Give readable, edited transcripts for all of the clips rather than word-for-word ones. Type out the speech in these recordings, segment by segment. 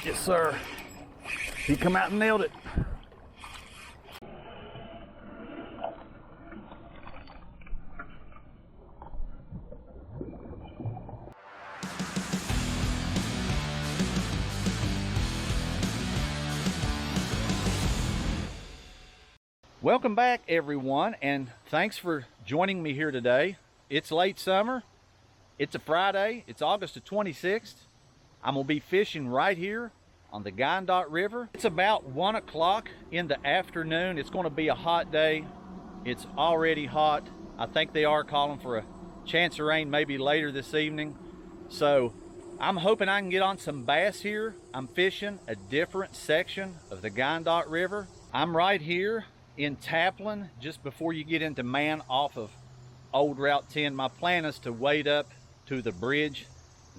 Yes, sir. He come out and nailed it. Welcome back, everyone, and thanks for joining me here today. It's late summer. It's a Friday. It's August the 26th. I'm gonna be fishing right here on the Guyandotte River. It's about 1 o'clock in the afternoon. It's gonna be a hot day. It's already hot. I think they are calling for a chance of rain maybe later this evening. So I'm hoping I can get on some bass here. I'm fishing a different section of the Guyandotte River. I'm right here in Taplin, just before you get into Man off of Old Route 10. My plan is to wade up to the bridge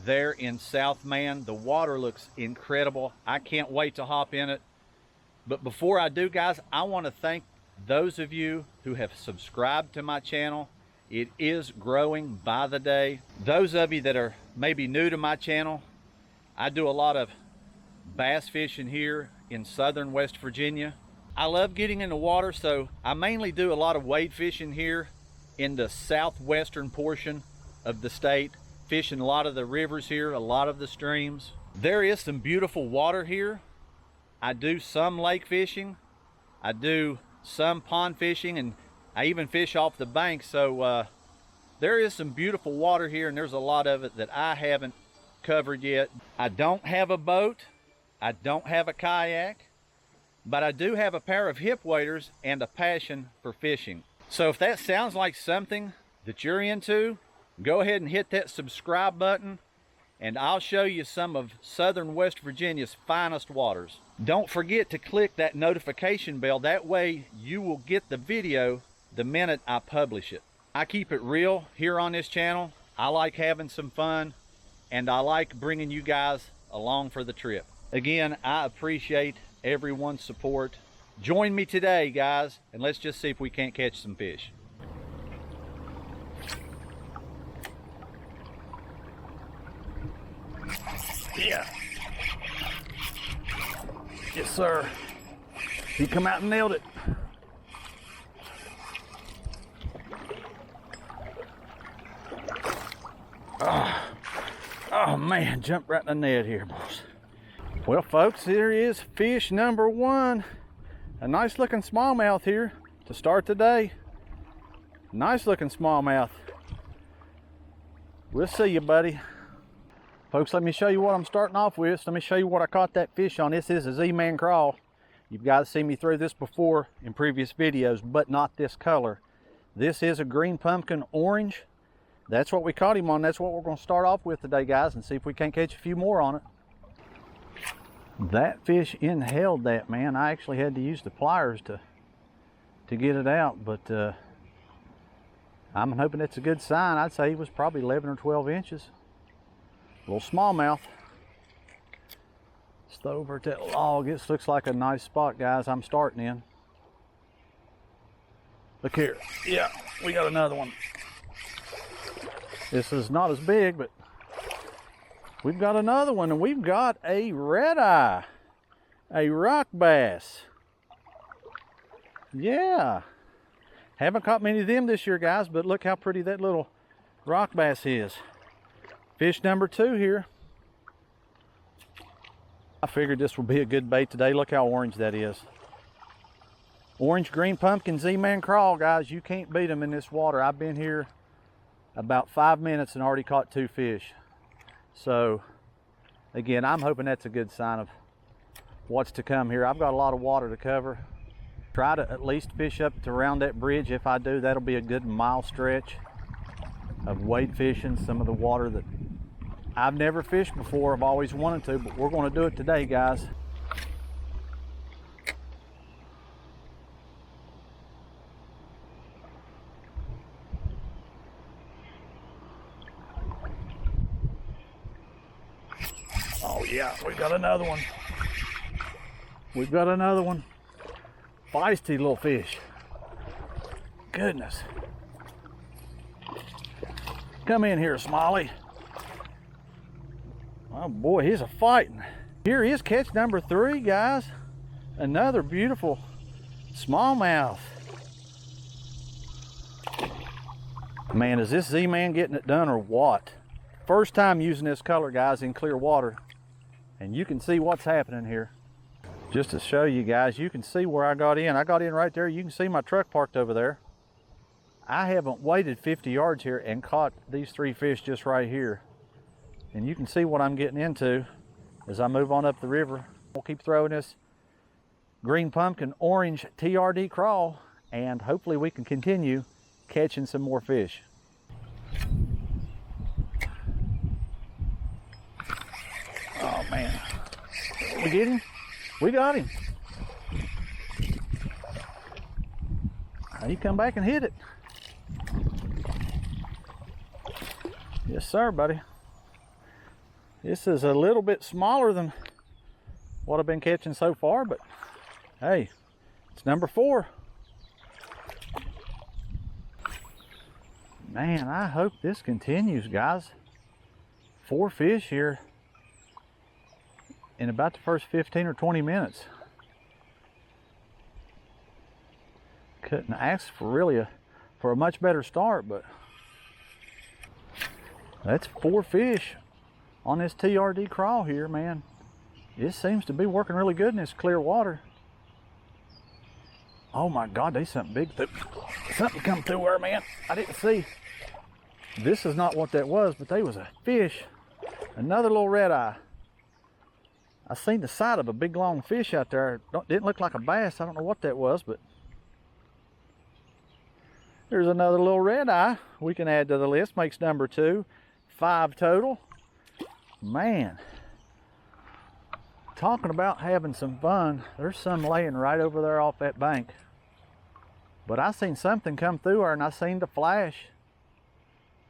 there in South Man. The water looks incredible. I can't wait to hop in it. But before I do, guys, I want to thank those of you who have subscribed to my channel. It is growing by the day. Those of you that are maybe new to my channel, I do a lot of bass fishing here in southern West Virginia. I love getting in the water, so I mainly do a lot of wade fishing here in the southwestern portion of the state, fishing a lot of the rivers here, a lot of the streams. There is some beautiful water here. I do some lake fishing, I do some pond fishing, and I even fish off the bank. So there is some beautiful water here, and there's a lot of it that I haven't covered yet. I don't have a boat, I don't have a kayak, but I do have a pair of hip waders and a passion for fishing. So if that sounds like something that you're into, go ahead and hit that subscribe button, and I'll show you some of southern West Virginia's finest waters. Don't forget to click that notification bell. That way you will get the video the minute I publish it. I keep it real here on this channel. I like having some fun, and I like bringing you guys along for the trip. Again, I appreciate everyone's support. Join me today, guys, and let's just see if we can't catch some fish. Yeah. Yes, sir. He come out and nailed it. Oh man, jumped right in the net here, boys. Well, folks, here is fish number one. A nice looking smallmouth here to start the day. Nice looking smallmouth. We'll see you, buddy. Folks, let me show you what I'm starting off with. Let me show you what I caught that fish on. This is a Z-Man crawl. You've guys seen me throw this before in previous videos, but not this color. This is a green pumpkin orange. That's what we caught him on. That's what we're going to start off with today, guys, and see if we can't catch a few more on it. That fish inhaled that, man. I actually had to use the pliers to get it out, but I'm hoping that's a good sign. I'd say he was probably 11 or 12 inches. A little smallmouth. Just over at that log. This looks like a nice spot, guys. I'm starting in. Look here. Yeah, we got another one. This is not as big, but we've got another one, and we've got a red eye, a rock bass. Yeah, haven't caught many of them this year, guys, but look how pretty that little rock bass is. Fish number two here. I figured this would be a good bait today. Look how orange that is. Orange green pumpkin Z-Man crawl, guys. You can't beat them in this water. I've been here about 5 minutes and already caught two fish. So again, I'm hoping that's a good sign of what's to come here. I've got a lot of water to cover. Try to at least fish up to around that bridge. If I do, that'll be a good mile stretch of wade fishing some of the water that I've never fished before. I've always wanted to, but we're going to do it today, guys. Oh yeah, we got another one. We've got another one. Feisty little fish. Goodness. Come in here, Smiley. Oh boy, he's a fighting. Here is catch number 3, guys. Another beautiful smallmouth. Man, is this Z-Man getting it done or what? First time using this color, guys, in clear water. And you can see what's happening here. Just to show you guys, you can see where I got in. I got in right there. You can see my truck parked over there. I haven't waited 50 yards here and caught these 3 fish just right here. And you can see what I'm getting into as I move on up the river. We'll keep throwing this green pumpkin orange TRD CrawZ, and hopefully we can continue catching some more fish. Oh man, we get him? We got him. You come back and hit it. Yes sir, buddy. This is a little bit smaller than what I've been catching so far, but hey, it's number 4. Man, I hope this continues, guys. 4 fish here in about the first 15 or 20 minutes. Couldn't ask for really for a much better start, but that's 4 fish on this TRD CrawZ here, man. It seems to be working really good in this clear water. Oh my God, there's something big through. Something come through there, man. I didn't see. This is not what that was, but there was a fish. Another little red eye. I seen the side of a big long fish out there. Didn't look like a bass. I don't know what that was, but there's another little red eye we can add to the list. Makes number 2. 5 total. Man, talking about having some fun, there's some laying right over there off that bank. But I seen something come through there, and I seen the flash.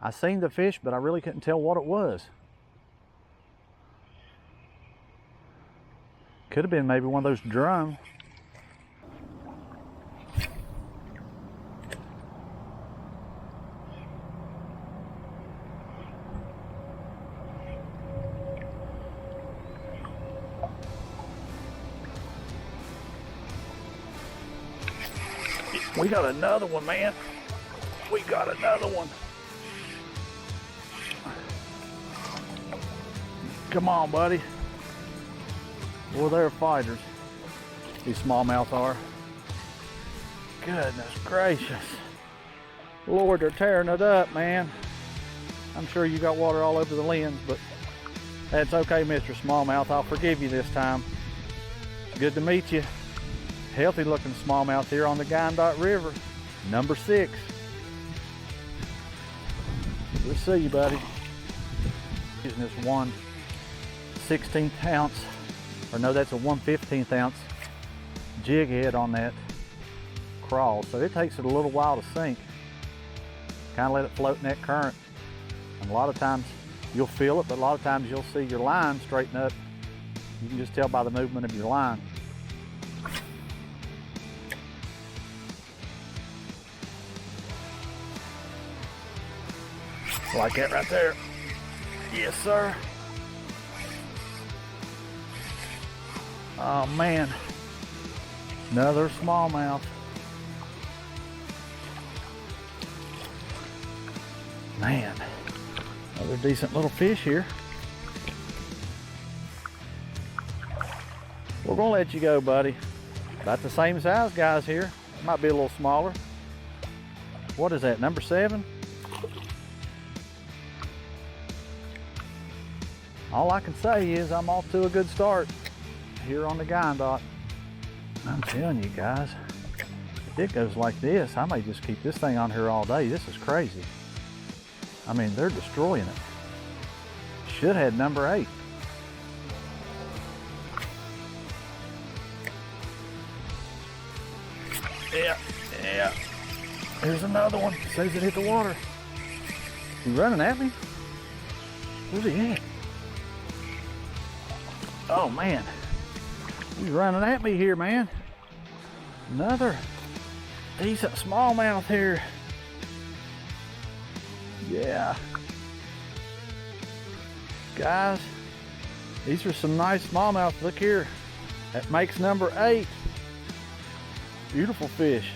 I seen the fish, but I really couldn't tell what it was. Could have been maybe one of those drum. We got another one, man. We got another one. Come on, buddy. Well, they're fighters. These smallmouth are. Goodness gracious. Lord, they're tearing it up, man. I'm sure you got water all over the lens, but that's okay, Mr. Smallmouth. I'll forgive you this time. Good to meet you. Healthy looking smallmouth here on the Guyandotte River, number 6. We'll see you, buddy. Using this 1/16 ounce, or no, that's a 1/15 ounce jig head on that CrawZ. So it takes it a little while to sink. Kind of let it float in that current. And a lot of times you'll feel it, but a lot of times you'll see your line straighten up. You can just tell by the movement of your line. Like that right there. Yes, sir. Oh man, another smallmouth. Man, another decent little fish here. We're gonna let you go, buddy. About the same size guys here. Might be a little smaller. What is that, number 7? All I can say is I'm off to a good start here on the Guyandotte. I'm telling you guys, if it goes like this, I may just keep this thing on here all day. This is crazy. I mean, they're destroying it. Should have number 8. Yeah. There's another one. Says it hit the water. He running at me? Where's he at? Oh man, he's running at me here, man. Another decent smallmouth here. Yeah. Guys, These are some nice smallmouth. Look here. That makes number 8. Beautiful fish.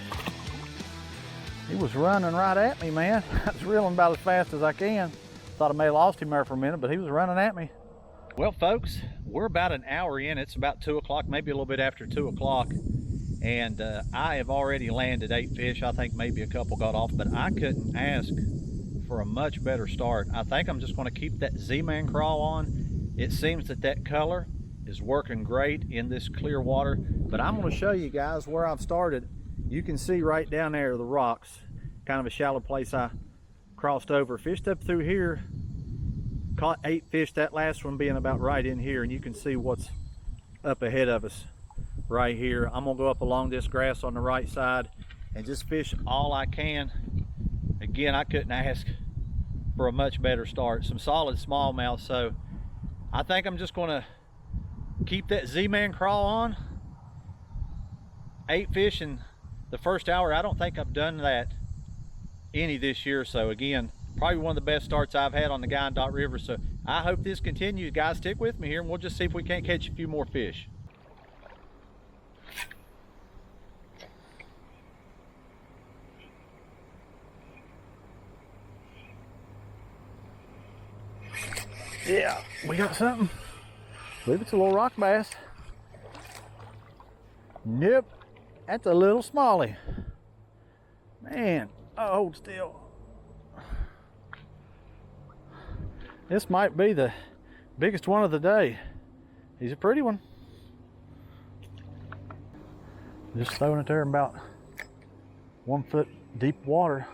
He was running right at me, man. I was reeling about as fast as I can. Thought I may have lost him there for a minute, but he was running at me. Well, folks, we're about an hour in. It's about 2 o'clock, maybe a little bit after 2 o'clock. And I have already landed 8 fish. I think maybe a couple got off, but I couldn't ask for a much better start. I think I'm just going to keep that Z-Man crawl on. It seems that that color is working great in this clear water, but I'm going to show you guys where I've started. You can see right down there the rocks, kind of a shallow place I crossed over, fished up through here, caught 8 fish, that last one being about right in here, and you can see what's up ahead of us right here. I'm gonna go up along this grass on the right side and just fish all I can. Again, I couldn't ask for a much better start. Some solid smallmouth, so I think I'm just gonna keep that Z-Man crawl on. 8 fish in the first hour. I don't think I've done that any this year, so again, probably one of the best starts I've had on the Guyandotte River. So I hope this continues. Guys, stick with me here and we'll just see if we can't catch a few more fish. Yeah, we got something. I believe it's a little rock bass. Nope, that's a little smallie. Man, oh, hold still. This might be the biggest one of the day. He's a pretty one. Just throwing it there in about 1 foot deep water.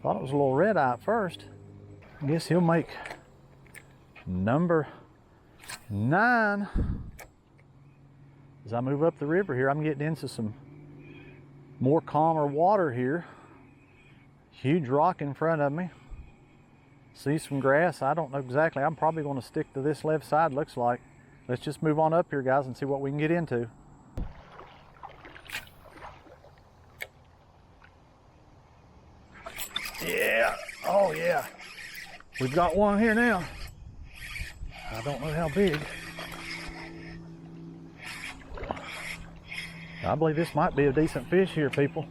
Thought it was a little red eye at first. I guess he'll make number 9. As I move up the river here, I'm getting into some more calmer water here. Huge rock in front of me. See some grass. I don't know exactly. I'm probably going to stick to this left side, looks like. Let's just move on up here, guys, and see what we can get into. Yeah, oh yeah. We've got one here now. I don't know how big. I believe this might be a decent fish here, people.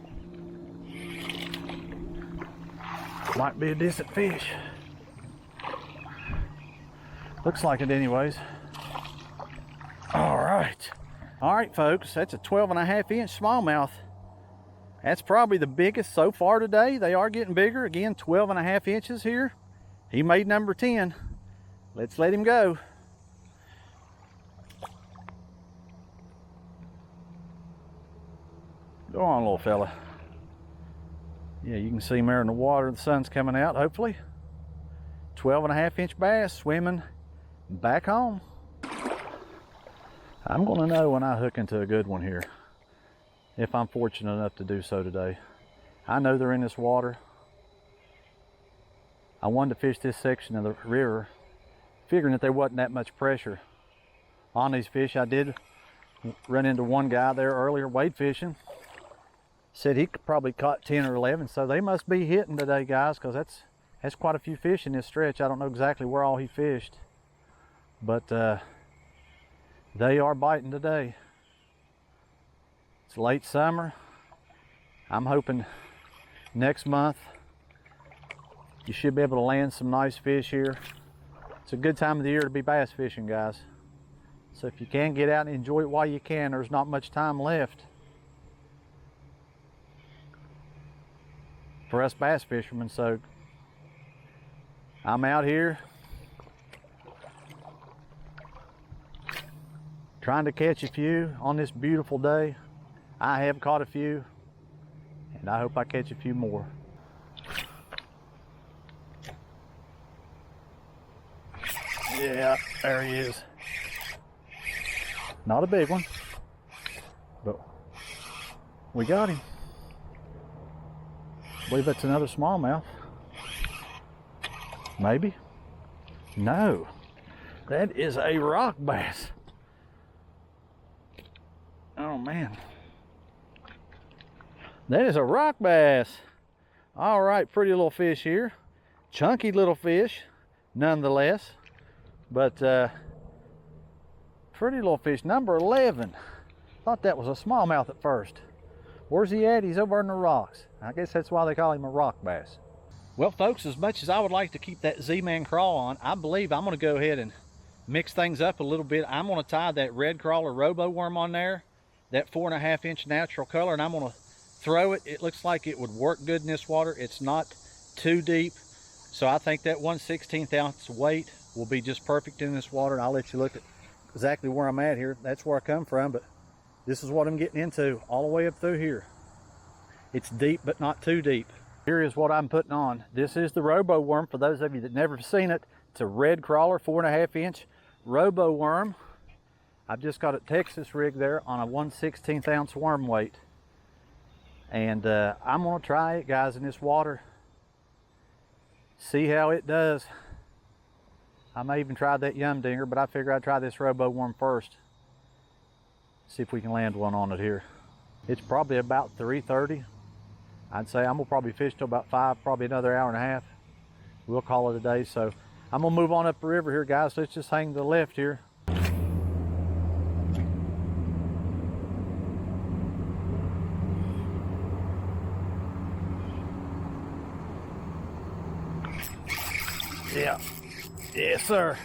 Might be a decent fish. Looks like it anyways. All right, folks, that's a 12.5-inch smallmouth. That's probably the biggest so far today. They are getting bigger. Again, 12.5 inches here. He made number 10. Let's let him go. Go on, little fella. Yeah, you can see him there in the water. The sun's coming out, hopefully. 12.5-inch bass swimming back home. I'm gonna know when I hook into a good one here, if I'm fortunate enough to do so today. I know they're in this water. I wanted to fish this section of the river, figuring that there wasn't that much pressure on these fish. I did run into one guy there earlier wade fishing. Said he probably caught 10 or 11, so they must be hitting today, guys, because that's quite a few fish in this stretch. I don't know exactly where all he fished, but they are biting today. It's late summer. I'm hoping next month you should be able to land some nice fish here. It's a good time of the year to be bass fishing, guys. So if you can, get out and enjoy it while you can. There's not much time left for us bass fishermen. So I'm out here trying to catch a few on this beautiful day. I have caught a few, and I hope I catch a few more. Yeah, there he is. Not a big one, but we got him. I believe that's another smallmouth. Maybe. No, that is a rock bass. Oh man, that is a rock bass. All right, pretty little fish here. Chunky little fish. nonetheless. But pretty little fish, number 11. Thought that was a smallmouth at first. Where's he at? He's over in the rocks. I guess that's why they call him a rock bass. Well, folks, as much as I would like to keep that Z-Man crawl on, I believe I'm going to go ahead and mix things up a little bit. I'm going to tie that red crawler robo worm on there, that 4.5 inch natural color, and I'm going to throw it. It looks like it would work good in this water. It's not too deep, so I think that 1/16 ounce weight will be just perfect in this water. And I'll let you look at exactly where I'm at here. That's where I come from, but this is what I'm getting into all the way up through here. It's deep, but not too deep. Here is what I'm putting on. This is the robo worm. For those of you that never seen it, it's a red crawler, 4.5 inch robo worm. I've just got a Texas rig there on a 1/16 ounce worm weight. And I'm gonna try it, guys, in this water. See how it does. I may even try that yum dinger, but I figure I'd try this robo worm first. See if we can land one on it here. It's probably about 3:30. I'd say I'm gonna probably fish till about 5, probably another hour and a half. We'll call it a day. So I'm gonna move on up the river here, guys. Let's just hang to the left here. Yeah, yes sir.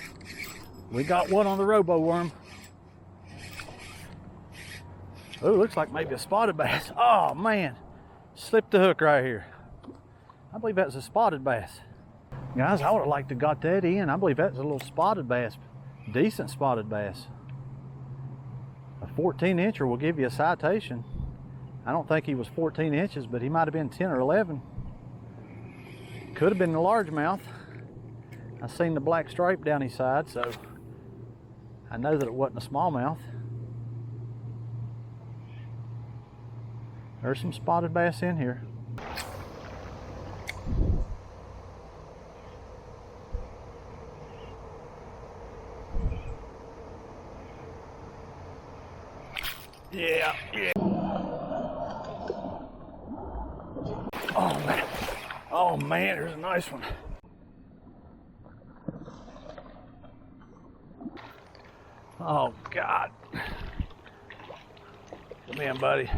We got one on the robo worm. Oh, looks like maybe a spotted bass. Oh man, slipped the hook right here. I believe that's a spotted bass. Guys, I would have liked to got that in. I believe that's a little spotted bass, decent spotted bass. A 14 incher will give you a citation. I don't think he was 14 inches, but he might have been 10 or 11. Could have been a largemouth. I seen the black stripe down his side, so I know that it wasn't a smallmouth. There's some spotted bass in here. Yeah, yeah. Oh man, there's a nice one. Oh God. Come in, buddy.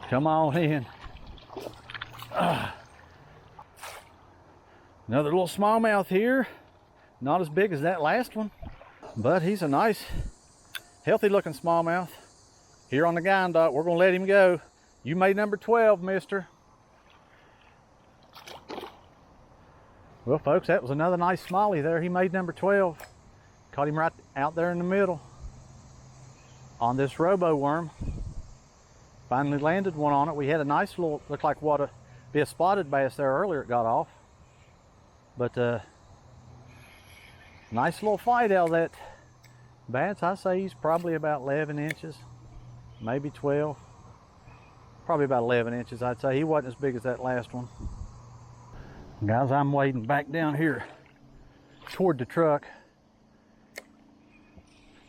Come on in. Another little smallmouth here. Not as big as that last one, but he's a nice, healthy looking smallmouth. Here on the Guyandotte, we're gonna let him go. You made number 12, mister. Well, folks, that was another nice smallie there. He made number 12. Caught him right out there in the middle on this robo worm. Finally landed one on it. We had a nice little, looked like what a be a spotted bass there earlier. It got off, but nice little fight out of that bass. I say he's probably about 11 inches, maybe 12. Probably about 11 inches, I'd say. He wasn't as big as that last one. Guys, I'm wading back down here toward the truck.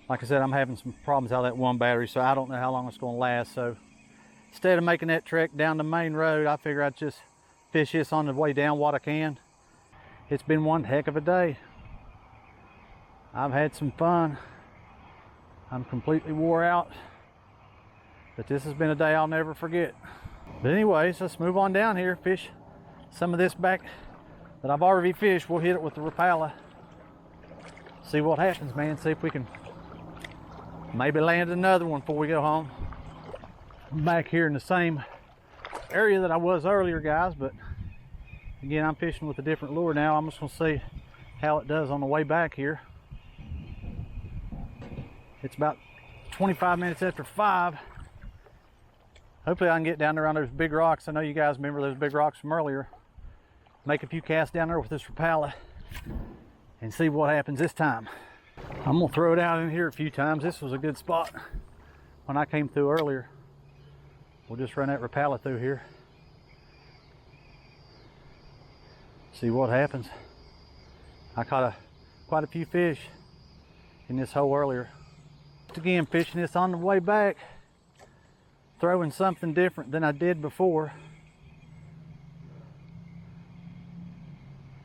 Like I said, I'm having some problems out of that one battery, so I don't know how long it's going to last. So instead of making that trek down the main road, I figure I'd just fish this on the way down what I can. It's been one heck of a day. I've had some fun. I'm completely wore out, but this has been a day I'll never forget. But anyways, let's move on down here, fish some of this back that I've already fished. We'll hit it with the Rapala. See what happens, man. See if we can maybe land another one before we go home. I'm back here in the same area that I was earlier, guys, but again, I'm fishing with a different lure now. I'm just gonna see how it does on the way back here. It's about 25 minutes after 5. Hopefully I can get down there on those big rocks. I know you guys remember those big rocks from earlier. Make a few casts down there with this Rapala and see what happens this time. I'm gonna throw it out in here a few times. This was a good spot when I came through earlier. We'll just run that Rapala through here. See what happens. I caught quite a few fish in this hole earlier. Again, fishing this on the way back, throwing something different than I did before.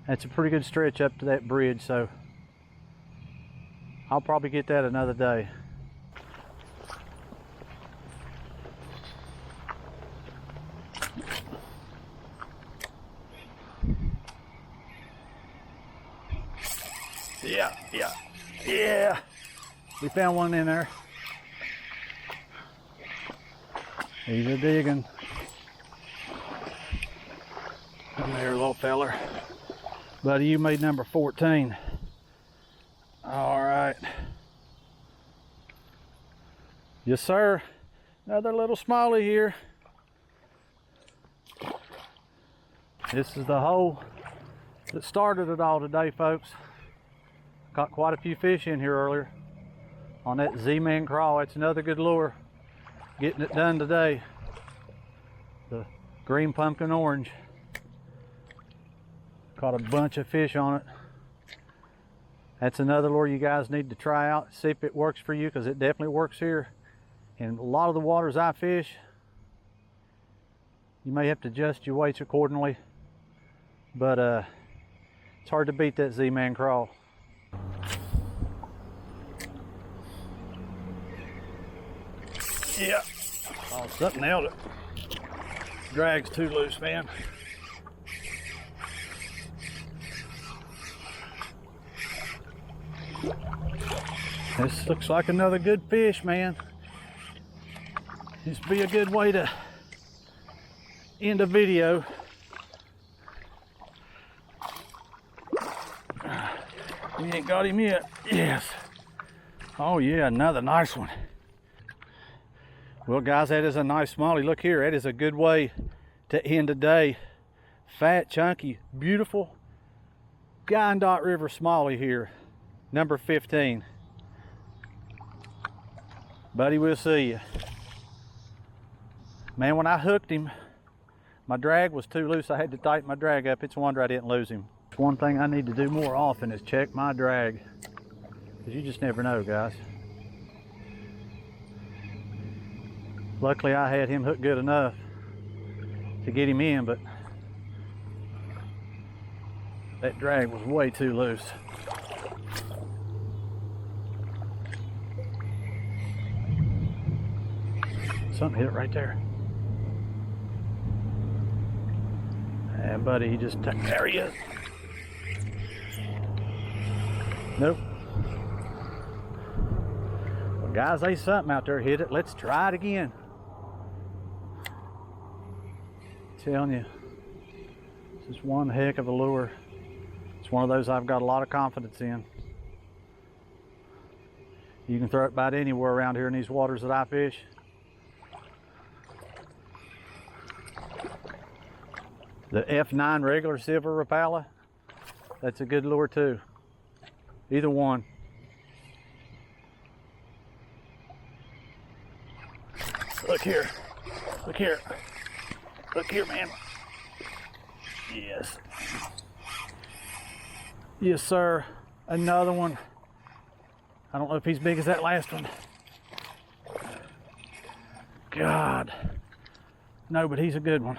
That's a pretty good stretch up to that bridge, so I'll probably get that another day. Yeah. We found one in there. He's a digging. Come here, little feller. Buddy, you made number 14. All right. Yes, sir. Another little smallie here. This is the hole that started it all today, folks. Caught quite a few fish in here earlier on that Z-Man crawl. That's another good lure. Getting it done today. The green pumpkin orange. Caught a bunch of fish on it. That's another lure you guys need to try out. See if it works for you, because it definitely works here. In a lot of the waters I fish, you may have to adjust your weights accordingly. But it's hard to beat that Z-Man crawl. Yeah. Oh, something else. Drag's too loose, man. This looks like another good fish, man. This would be a good way to end a video. We ain't got him yet. Yes. Oh yeah, another nice one. Well guys, that is a nice smallie. Look here, that is a good way to end the day. Fat, chunky, beautiful Guyandotte River smallie here. Number 15. Buddy, we'll see you. Man, when I hooked him, my drag was too loose. I had to tighten my drag up. It's a wonder I didn't lose him. It's one thing I need to do more often is check my drag. Because you just never know, guys. Luckily, I had him hooked good enough to get him in, but that drag was way too loose. Something hit it right there. Yeah, buddy, he just took, there he is. Nope. Well, guys, there's something out there hit it. Let's try it again. Telling you, this is one heck of a lure. It's one of those I've got a lot of confidence in. You can throw it about anywhere around here in these waters that I fish. The F9 regular silver Rapala, that's a good lure too. Either one. Look here, look here. Look here, man. Yes. Yes, sir. Another one. I don't know if he's big as that last one. God. No, but he's a good one.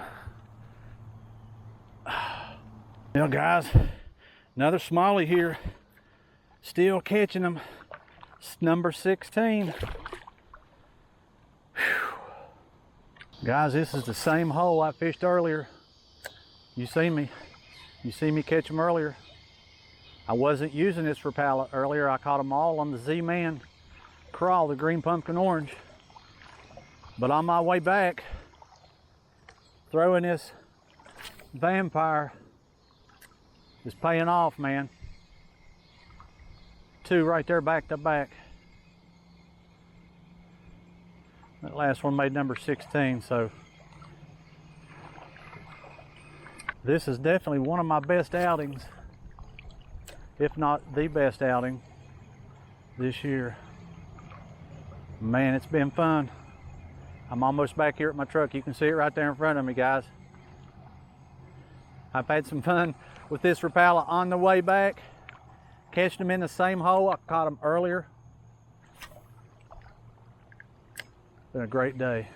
Well, guys, another smallie here. Still catching them. It's number 16. Guys, this is the same hole I fished earlier. You see me catch them earlier. I wasn't using this Rapala earlier. I caught them all on the Z-Man crawl, the green pumpkin orange. But on my way back, throwing this vampire is paying off, man. Two right there back to back. That last one made number 16, so this is definitely one of my best outings, if not the best outing this year. Man, it's been fun. I'm almost back here at my truck. You can see it right there in front of me, guys. I've had some fun with this Rapala on the way back, catching them in the same hole I caught them earlier. Been a great day.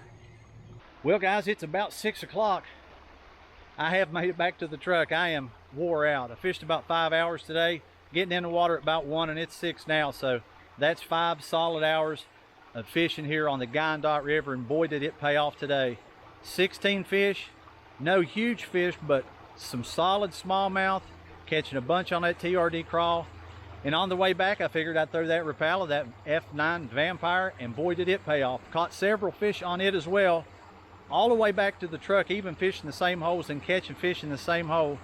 Well guys, it's about 6 o'clock I have made it back to the truck. I am wore out. I fished about 5 hours today, getting in the water at about 1, and it's 6 now, so that's 5 solid hours of fishing here on the Guyandotte River, and boy did it pay off today. 16 fish, no huge fish, but some solid smallmouth, catching a bunch on that TRD CrawZ. And on the way back, I figured I'd throw that Rapala, that F9 Vampire, and boy did it pay off. Caught several fish on it as well, all the way back to the truck, even fishing the same holes and catching fish in the same hole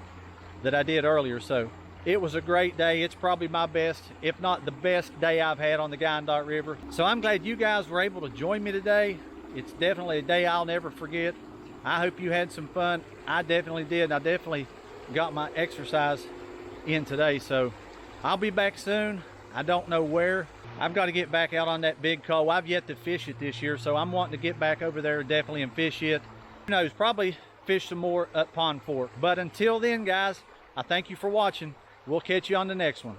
that I did earlier. So it was a great day. It's probably my best, if not the best day I've had on the Guyandotte River. So I'm glad you guys were able to join me today. It's definitely a day I'll never forget. I hope you had some fun. I definitely did. I definitely got my exercise in today. So I'll be back soon. I don't know where. I've got to get back out on that big cove. I've yet to fish it this year, so I'm wanting to get back over there definitely and fish it. Who knows, probably fish some more up Pond Fork. But until then, guys, I thank you for watching. We'll catch you on the next one.